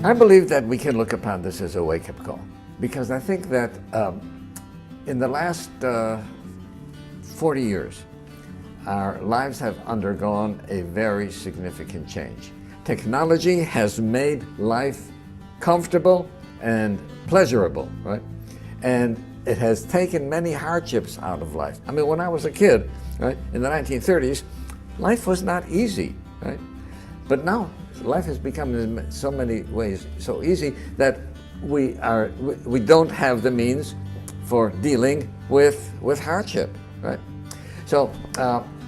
I believe that we can look upon this as a wake-up call, because I think that in the last 40 years, our lives have undergone a very significant change. Technology has made life comfortable and pleasurable, right? And it has taken many hardships out of life. I mean, when I was a kid, right, in the 1930s, life was not easy, right? But now, life has become in so many ways so easy that we don't have the means for dealing with hardship, right? So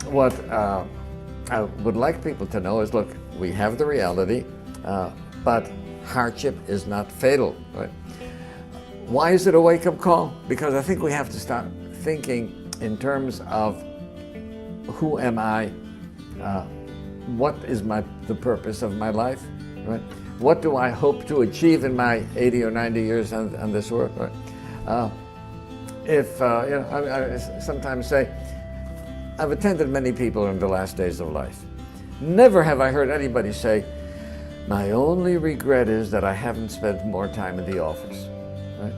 what I would like people to know is, look, we have the reality, but hardship is not fatal, right? Why is it a wake-up call? Because I think we have to start thinking in terms of who am I? What is the purpose of my life, right? What do I hope to achieve in my 80 or 90 years on this world, right? I sometimes say, I've attended many people in the last days of life. Never have I heard anybody say, my only regret is that I haven't spent more time in the office, right?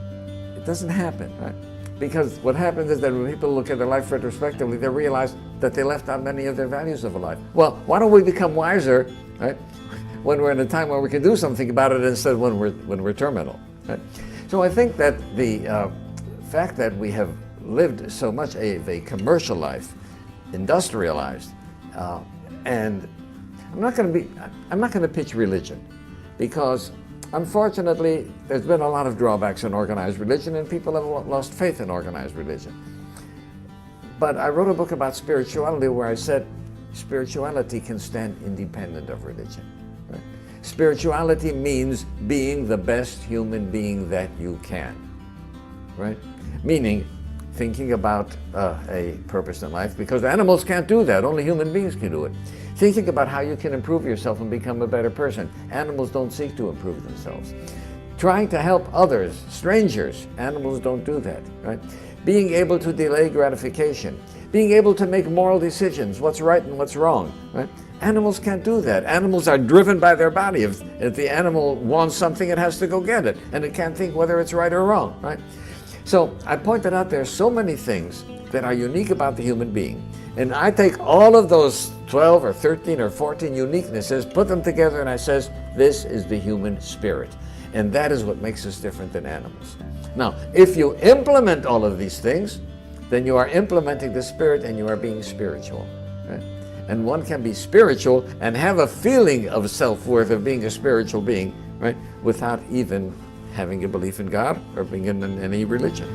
It doesn't happen, right? Because what happens is that when people look at their life retrospectively, they realize that they left out many of their values of life. Well, why don't we become wiser, right, when we're in a time where we can do something about it instead of when we're terminal, right? So I think that the fact that we have lived so much of a commercial life, industrialized, and I'm not going to pitch religion, because unfortunately there's been a lot of drawbacks in organized religion, and people have lost faith in organized religion. But I wrote a book about spirituality where I said spirituality can stand independent of religion, right? Spirituality means being the best human being that you can, right? Meaning thinking about a purpose in life, because animals can't do that, only human beings can do it. Thinking about how you can improve yourself and become a better person. Animals don't seek to improve themselves. Trying to help others, strangers, animals don't do that, right? Being able to delay gratification, being able to make moral decisions, what's right and what's wrong, right? Animals can't do that. Animals are driven by their body. If the animal wants something, it has to go get it, and it can't think whether it's right or wrong, right? So I pointed out there are so many things that are unique about the human being. And I take all of those 12 or 13 or 14 uniquenesses, put them together, and I says, this is the human spirit. And that is what makes us different than animals. Now, if you implement all of these things, then you are implementing the spirit and you are being spiritual, right? And one can be spiritual and have a feeling of self-worth of being a spiritual being, right, without even having a belief in God or being in any religion.